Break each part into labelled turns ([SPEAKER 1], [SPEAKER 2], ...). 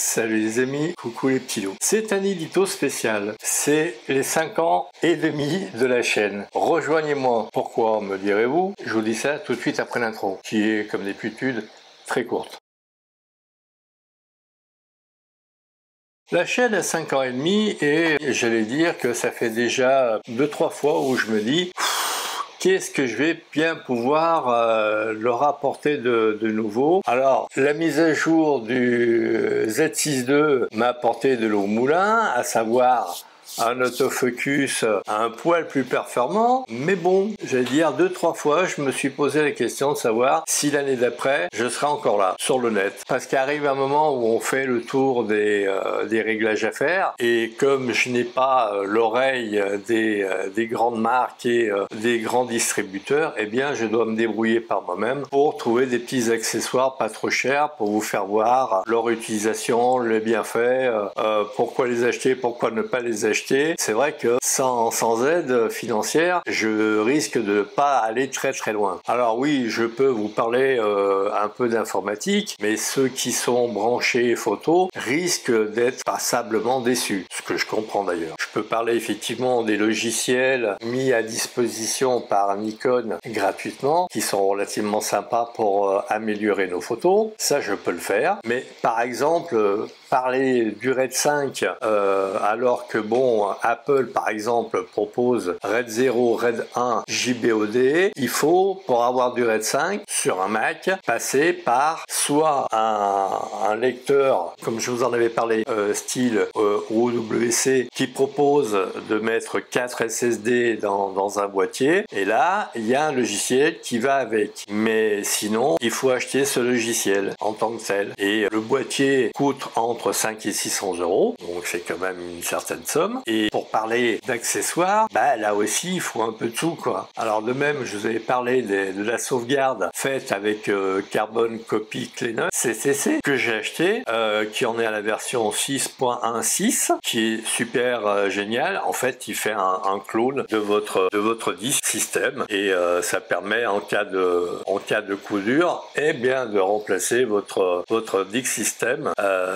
[SPEAKER 1] Salut les amis, coucou les petits loups. C'est un édito spécial. C'est les 5 ans et demi de la chaîne. Rejoignez-moi. Pourquoi, me direz-vous? Je vous dis ça tout de suite après l'intro, qui est, comme d'habitude, très courte. La chaîne a 5 ans et demi et j'allais dire que ça fait déjà 2-3 fois où je me dis qu'est-ce que je vais bien pouvoir leur apporter de nouveau. Alors, la mise à jour du Z6II m'a apporté de l'eau au moulin, à savoir un autofocus un poil plus performant, mais bon, j'allais dire 2-3 fois, je me suis posé la question de savoir si l'année d'après, je serai encore là, sur le net. Parce qu'arrive un moment où on fait le tour des réglages à faire, et comme je n'ai pas l'oreille des grandes marques et des grands distributeurs, eh bien, je dois me débrouiller par moi-même pour trouver des petits accessoires pas trop chers pour vous faire voir leur utilisation, les bienfaits, pourquoi les acheter, pourquoi ne pas les acheter. C'est vrai que sans aide financière, je risque de ne pas aller très loin. Alors oui, je peux vous parler un peu d'informatique, mais ceux qui sont branchés photo risquent d'être passablement déçus, ce que je comprends d'ailleurs. Je peux parler effectivement des logiciels mis à disposition par Nikon gratuitement, qui sont relativement sympas pour améliorer nos photos. Ça, je peux le faire. Mais par exemple, parler du RED 5 alors que bon, Apple par exemple propose RED 0, RED 1, JBOD, il faut pour avoir du RED 5 sur un Mac passer par soit un lecteur comme je vous en avais parlé style OWC qui propose de mettre 4 SSD dans un boîtier, et là il y a un logiciel qui va avec, mais sinon il faut acheter ce logiciel en tant que tel, et le boîtier coûte entre 5 et 600 €, donc c'est quand même une certaine somme. Et pour parler d'accessoires, bah là aussi il faut un peu de sous quoi. Alors de même, je vous avais parlé de la sauvegarde faite avec Carbon Copy Cleaner CCC que j'ai acheté, qui en est à la version 6.16, qui est super génial. En fait, il fait un clone de votre disque système, et ça permet en cas de coup dur, eh bien de remplacer votre disque système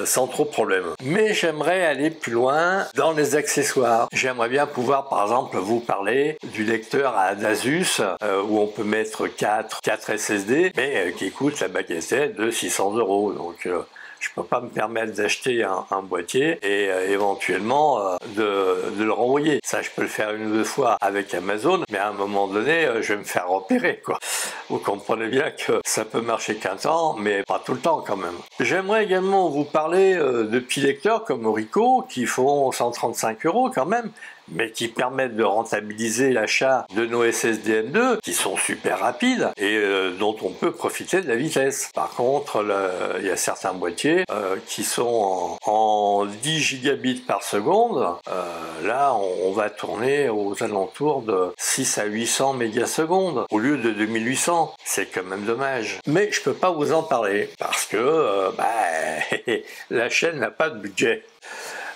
[SPEAKER 1] sans trop de problème. Mais j'aimerais aller plus loin dans les accessoires. J'aimerais bien pouvoir par exemple vous parler du lecteur à Asus où on peut mettre 4 SSD, mais qui coûte la bagatelle de 600 €. Donc je peux pas me permettre d'acheter un boîtier et éventuellement de le renvoyer. Ça, je peux le faire une ou deux fois avec Amazon, mais à un moment donné, je vais me faire repérer, quoi. Vous comprenez bien que ça peut marcher qu'un temps, mais pas tout le temps quand même. J'aimerais également vous parler de petits lecteurs comme Orico, qui font 135 € quand même, mais qui permettent de rentabiliser l'achat de nos SSD M2, qui sont super rapides et dont on peut profiter de la vitesse. Par contre, il y a certains boîtiers qui sont en 10 gigabits par seconde. Là, on va tourner aux alentours de 6 à 800 mégasecondes au lieu de 2800. C'est quand même dommage. Mais je peux pas vous en parler parce que la chaîne n'a pas de budget.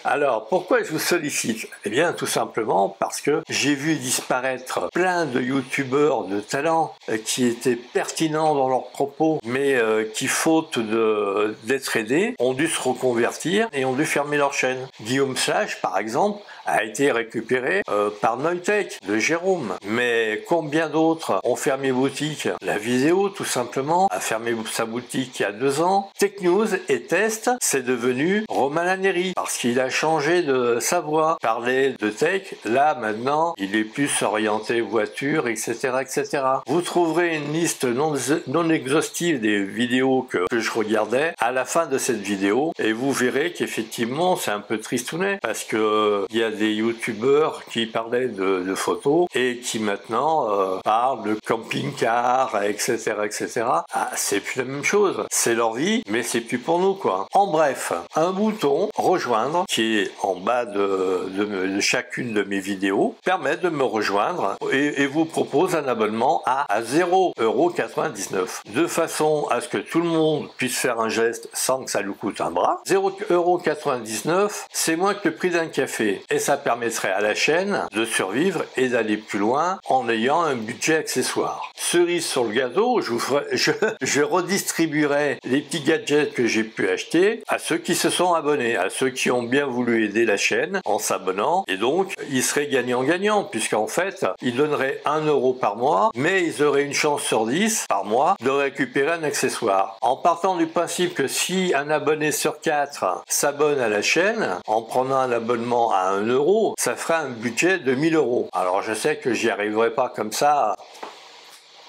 [SPEAKER 1] Alors, pourquoi je vous sollicite? Eh bien, tout simplement parce que j'ai vu disparaître plein de youtubeurs de talent qui étaient pertinents dans leurs propos, mais qui, faute d'être aidés, ont dû se reconvertir et ont dû fermer leur chaîne. Guillaume Slash, par exemple, a été récupéré par Noitech de Jérôme. Mais combien d'autres ont fermé boutique? La vidéo, tout simplement, a fermé sa boutique il y a 2 ans. Technews et Test, c'est devenu Romain Laneri parce qu'il a changé de sa voix. Parler de tech, là maintenant, il est plus orienté voiture, etc., etc. Vous trouverez une liste non exhaustive des vidéos que je regardais à la fin de cette vidéo, et vous verrez qu'effectivement c'est un peu tristounet parce que il y a des youtubeurs qui parlaient de photos et qui maintenant parlent de camping-car, etc., etc. Ah, c'est plus la même chose. C'est leur vie, mais c'est plus pour nous, quoi. En bref, un bouton rejoindre qui est en bas de chacune de mes vidéos permet de me rejoindre et vous propose un abonnement à 0,99 €, de façon à ce que tout le monde puisse faire un geste sans que ça lui coûte un bras. 0,99 €, c'est moins que le prix d'un café. Et ça permettrait à la chaîne de survivre et d'aller plus loin en ayant un budget accessoire. Cerise sur le gâteau, je redistribuerai les petits gadgets que j'ai pu acheter à ceux qui se sont abonnés, à ceux qui ont bien voulu aider la chaîne en s'abonnant, et donc ils seraient gagnant-gagnant, puisqu'en fait ils donneraient 1 euro par mois, mais ils auraient une chance sur 10 par mois de récupérer un accessoire. En partant du principe que si un abonné sur 4 s'abonne à la chaîne, en prenant un abonnement à 1 euro, ça ferait un budget de 1000 euros. Alors je sais que j'y arriverai pas comme ça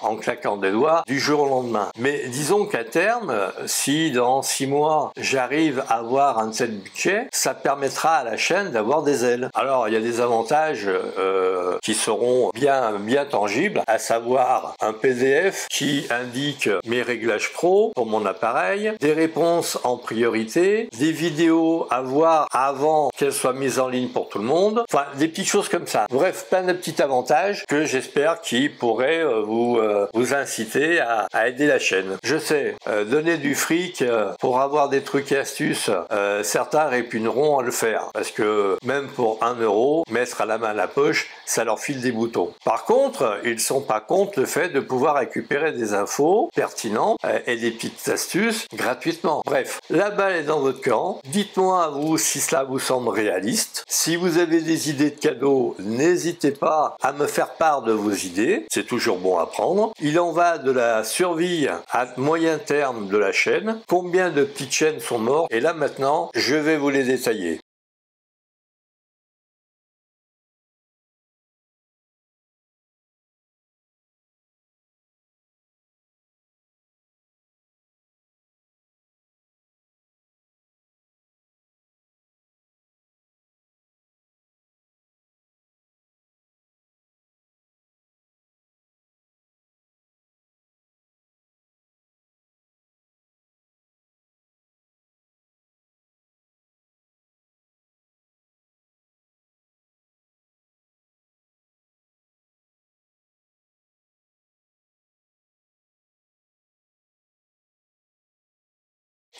[SPEAKER 1] en claquant des doigts du jour au lendemain. Mais disons qu'à terme, si dans 6 mois j'arrive à avoir un tel budget, ça permettra à la chaîne d'avoir des ailes. Alors il y a des avantages qui seront bien tangibles, à savoir un PDF qui indique mes réglages pro pour mon appareil, des réponses en priorité, des vidéos à voir avant qu'elles soient mises en ligne pour tout le monde, enfin des petites choses comme ça. Bref, plein de petits avantages que j'espère qui pourraient vous inciter à aider la chaîne. Je sais, donner du fric pour avoir des trucs et astuces, certains répugneront à le faire, parce que même pour 1 euro, mettre à la main à la poche, ça leur file des boutons. Par contre, ils ne sont pas contre le fait de pouvoir récupérer des infos pertinentes et des petites astuces gratuitement. Bref, la balle est dans votre camp. Dites-moi à vous si cela vous semble réaliste. Si vous avez des idées de cadeaux, n'hésitez pas à me faire part de vos idées. C'est toujours bon à prendre. Il en va de la survie à moyen terme de la chaîne. Combien de petites chaînes sont mortes? Et là maintenant, je vais vous les détailler.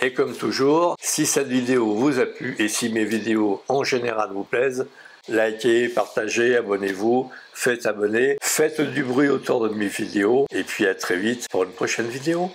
[SPEAKER 1] Et comme toujours, si cette vidéo vous a plu et si mes vidéos en général vous plaisent, likez, partagez, abonnez-vous, faites abonner, faites du bruit autour de mes vidéos et puis à très vite pour une prochaine vidéo.